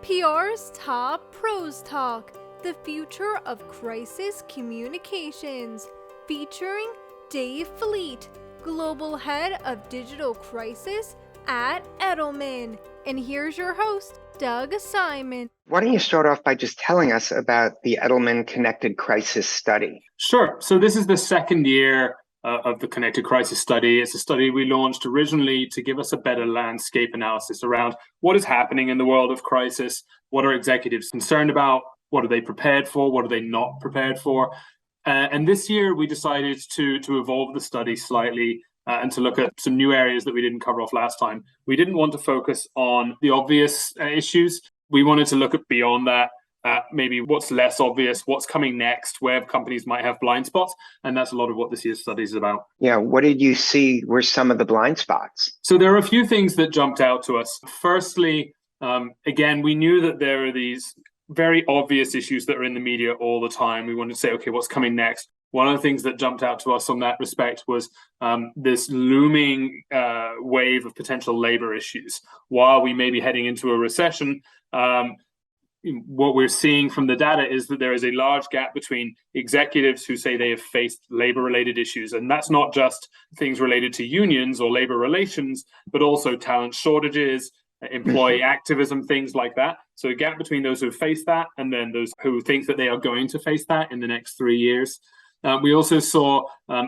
PR's Top Pros Talk, the future of crisis communications, featuring Dave Fleet, Global Head of Digital Crisis at Edelman. And here's your host, Doug Simon. Why don't you start off by just telling us about the Edelman Connected Crisis Study? Sure. So this is the second year of the Connected Crisis Study. It's a study we launched originally to give us a better landscape analysis around what is happening in the world of crisis, what are executives concerned about, what are they prepared for, what are they not prepared for. And this year we decided to evolve the study slightly and to look at some new areas that we didn't cover off last time. We didn't want to focus on the obvious issues. We wanted to look at beyond that. Maybe what's less obvious, what's coming next, where companies might have blind spots. And that's a lot of what this year's study is about. Yeah, what did you see were some of the blind spots? So there are a few things that jumped out to us. Firstly, again, we knew that there are these very obvious issues that are in the media all the time. We wanted to say, okay, what's coming next? One of the things that jumped out to us on that respect was this looming wave of potential labor issues. While we may be heading into a recession, what we're seeing from the data is that there is a large gap between executives who say they have faced labor-related issues. And that's not just things related to unions or labor relations, but also talent shortages, employee activism, things like that. So a gap between those who have faced that and then those who think that they are going to face that in the next 3 years. We also saw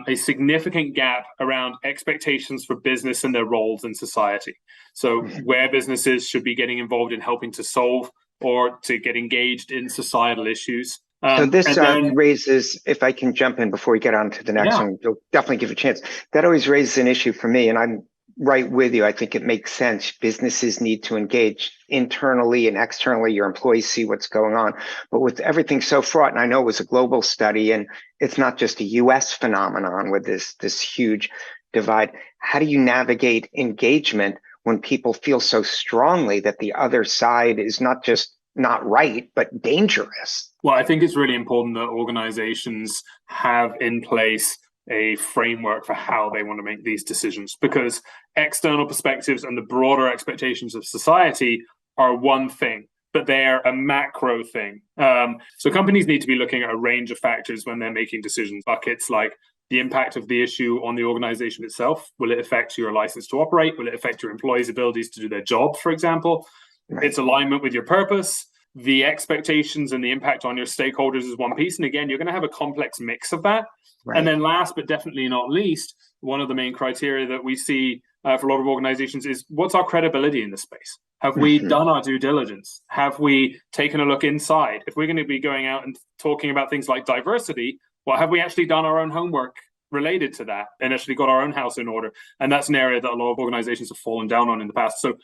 a significant gap around expectations for business and their roles in society. So where businesses should be getting involved in helping to solve or to get engaged in societal issues. So this raises, if I can jump in before we get on to the next one, you'll definitely give a chance. That always raises an issue for me, and I'm right with you. I think it makes sense. Businesses need to engage internally and externally. Your employees see what's going on. But with everything so fraught, and I know it was a global study, and it's not just a US phenomenon with this huge divide, how do you navigate engagement when people feel so strongly that the other side is not just not right, but dangerous? Well, I think it's really important that organizations have in place a framework for how they want to make these decisions, because external perspectives and the broader expectations of society are one thing, but they're a macro thing. So companies need to be looking at a range of factors when they're making decisions. Buckets like the impact of the issue on the organization itself. Will it affect your license to operate? Will it affect your employees' abilities to do their job, for example? Right. Its alignment with your purpose. The expectations and the impact on your stakeholders is one piece. And again, you're going to have a complex mix of that. Right. And then last, but definitely not least, one of the main criteria that we see for a lot of organizations is what's our credibility in the space? Have we done our due diligence? Have we taken a look inside? If we're going to be going out and talking about things like diversity, well, have we actually done our own homework related to that and actually got our own house in order? And that's an area that a lot of organizations have fallen down on in the past. So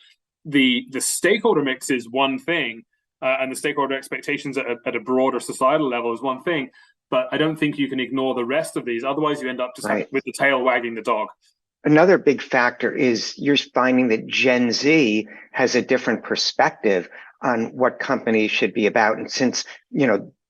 the stakeholder mix is one thing, and the stakeholder expectations at a broader societal level is one thing. But I don't think you can ignore the rest of these. Otherwise, you end up just with the tail wagging the dog. Another big factor is you're finding that Gen Z has a different perspective on what companies should be about. And since,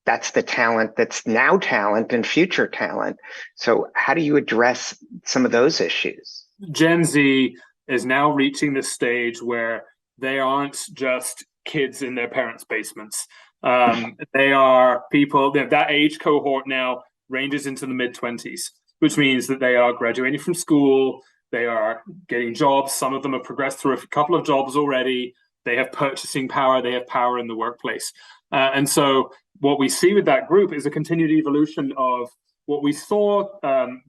that's the talent that's now talent and future talent. So how do you address some of those issues? Gen Z is now reaching this stage where they aren't just kids in their parents' basements. They are people, that age cohort now ranges into the mid-20s, which means that they are graduating from school, they are getting jobs. Some of them have progressed through a couple of jobs already. They have purchasing power, they have power in the workplace. And so what we see with that group is a continued evolution of what we saw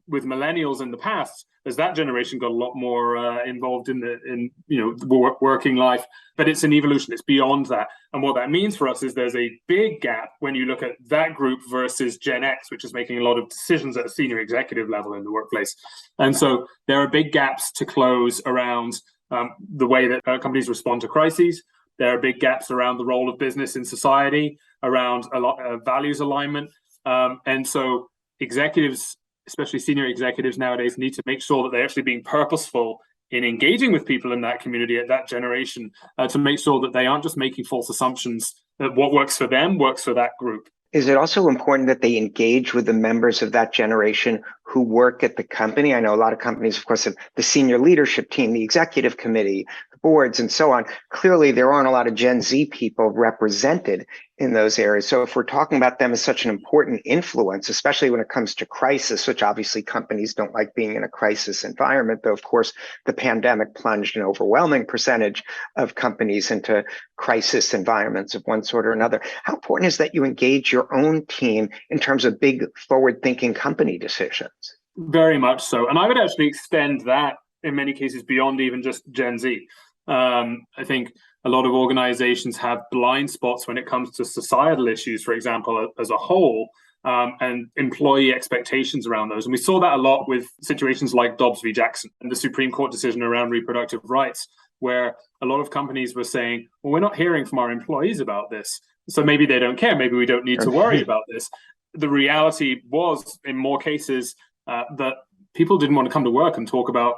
with millennials in the past, as that generation got a lot more involved in the working life. But it's an evolution, it's beyond that. And what that means for us is there's a big gap when you look at that group versus Gen X, which is making a lot of decisions at a senior executive level in the workplace. And so there are big gaps to close around the way that companies respond to crises. There are big gaps around the role of business in society, around a lot of values alignment. And so executives, especially senior executives nowadays, need to make sure that they're actually being purposeful in engaging with people in that community at that generation to make sure that they aren't just making false assumptions that what works for them works for that group. Is it also important that they engage with the members of that generation who work at the company? I know a lot of companies, of course, have the senior leadership team, the executive committee, the boards and so on. Clearly, there aren't a lot of Gen Z people represented in those areas. So if we're talking about them as such an important influence, especially when it comes to crisis, which obviously companies don't like being in a crisis environment, though, of course, the pandemic plunged an overwhelming percentage of companies into crisis environments of one sort or another. How important is that you engage your own team in terms of big forward-thinking company decisions? Very much so. And I would actually extend that in many cases beyond even just Gen Z. I think a lot of organizations have blind spots when it comes to societal issues, for example, as a whole, and employee expectations around those. And we saw that a lot with situations like Dobbs v. Jackson and the Supreme Court decision around reproductive rights, where a lot of companies were saying, well, we're not hearing from our employees about this. So maybe they don't care. Maybe we don't need to worry about this. The reality was, in more cases, that people didn't want to come to work and talk about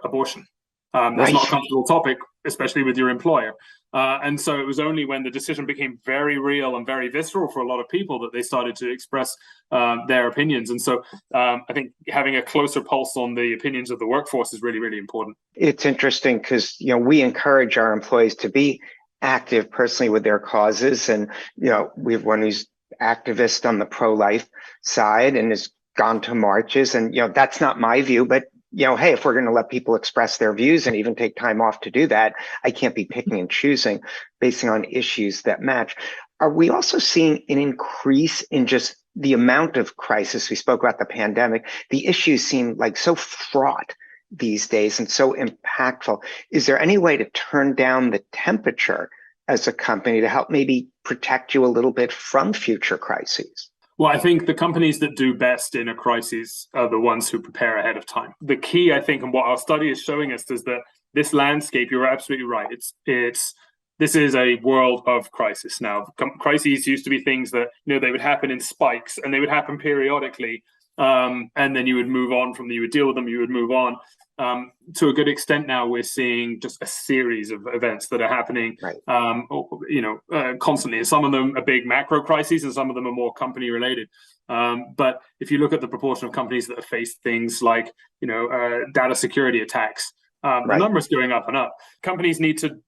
abortion. That's not a comfortable topic, especially with your employer. And so it was only when the decision became very real and very visceral for a lot of people that they started to express their opinions. And so I think having a closer pulse on the opinions of the workforce is really, really important. It's interesting because, we encourage our employees to be active personally with their causes. And, we have one who's activist on the pro-life side and has gone to marches. And, that's not my view, but hey, if we're going to let people express their views and even take time off to do that, I can't be picking and choosing basing on issues that match. Are we also seeing an increase in just the amount of crisis? We spoke about the pandemic. The issues seem like so fraught these days and so impactful. Is there any way to turn down the temperature as a company to help maybe protect you a little bit from future crises? Well, I think the companies that do best in a crisis are the ones who prepare ahead of time. The key, I think, and what our study is showing us is that this landscape, you're absolutely right. This is a world of crisis now. Crises used to be things that, they would happen in spikes and they would happen periodically. And then you would move on from them, you would deal with them, you would move on. To a good extent now, we're seeing just a series of events that are happening, constantly. Some of them are big macro crises and some of them are more company related. But if you look at the proportion of companies that have faced things like, data security attacks, the number is going up and up. Companies need to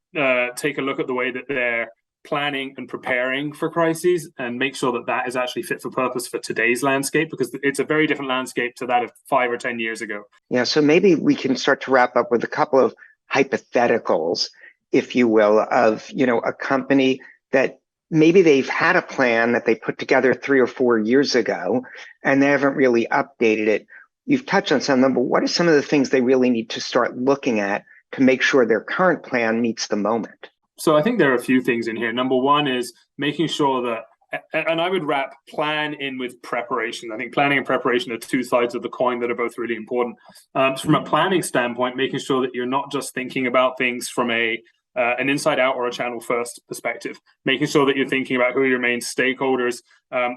take a look at the way that they're planning and preparing for crises and make sure that that is actually fit for purpose for today's landscape, because it's a very different landscape to that of 5 or 10 years ago. Yeah, so maybe we can start to wrap up with a couple of hypotheticals, if you will, of, a company that maybe they've had a plan that they put together 3 or 4 years ago and they haven't really updated it. You've touched on some of them, but what are some of the things they really need to start looking at to make sure their current plan meets the moment? So I think there are a few things in here. Number one is making sure that, and I would wrap plan in with preparation. I think planning and preparation are two sides of the coin that are both really important. So from a planning standpoint, making sure that you're not just thinking about things from an inside out or a channel first perspective, making sure that you're thinking about who are your main stakeholders,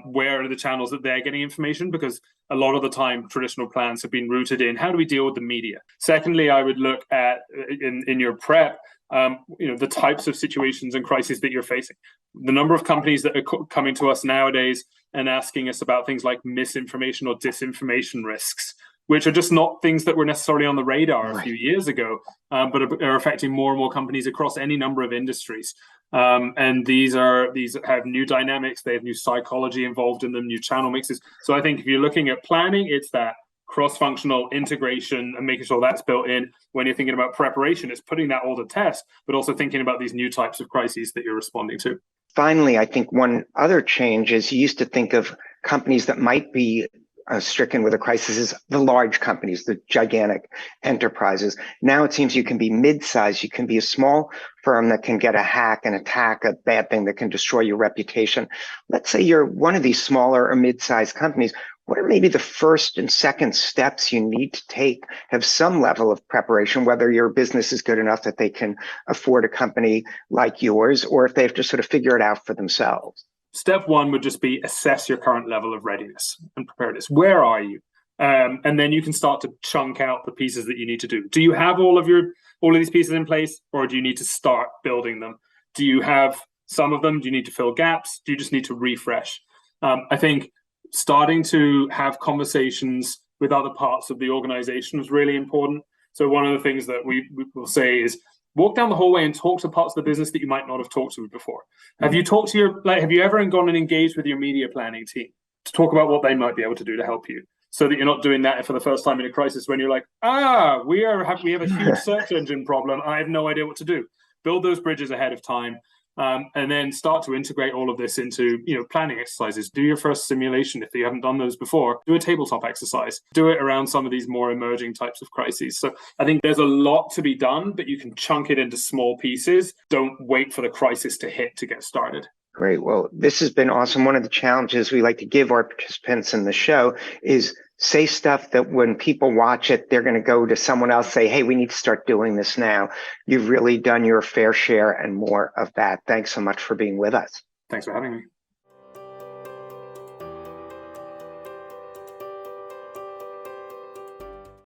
where are the channels that they're getting information, because a lot of the time traditional plans have been rooted in how do we deal with the media. Secondly, I would look at in your prep, the types of situations and crises that you're facing. The number of companies that are coming to us nowadays and asking us about things like misinformation or disinformation risks, which are just not things that were necessarily on the radar a few years ago, but are affecting more and more companies across any number of industries. And these have new dynamics, they have new psychology involved in them, new channel mixes. So I think if you're looking at planning, it's that cross-functional integration and making sure that's built in. When you're thinking about preparation, it's putting that all to test, but also thinking about these new types of crises that you're responding to. Finally, I think one other change is you used to think of companies that might be stricken with a crisis is the large companies, the gigantic enterprises. Now it seems you can be mid-sized, you can be a small firm that can get a hack and attack, a bad thing that can destroy your reputation. Let's say you're one of these smaller or mid-sized companies. What are maybe the first and second steps you need to take, have some level of preparation, whether your business is good enough that they can afford a company like yours, or if they have to sort of figure it out for themselves? Step one would just be assess your current level of readiness and preparedness. Where are you? And then you can start to chunk out the pieces that you need to do. Do you have all of these pieces in place, or do you need to start building them? Do you have some of them? Do you need to fill gaps? Do you just need to refresh? I think starting to have conversations with other parts of the organization is really important. So one of the things that we will say is walk down the hallway and talk to parts of the business that you might not have talked to before. Have you talked to have you ever gone and engaged with your media planning team to talk about what they might be able to do to help you, so that you're not doing that for the first time in a crisis when you're like, we have a huge search engine problem. I have no idea what to do. Build those bridges ahead of time. And then start to integrate all of this into, planning exercises. Do your first simulation if you haven't done those before. Do a tabletop exercise. Do it around some of these more emerging types of crises. So I think there's a lot to be done, but you can chunk it into small pieces. Don't wait for the crisis to hit to get started. Great. Well, this has been awesome. One of the challenges we like to give our participants in the show is say stuff that when people watch it, they're going to go to someone else, say, hey, we need to start doing this now. You've really done your fair share and more of that. Thanks so much for being with us. Thanks for having me.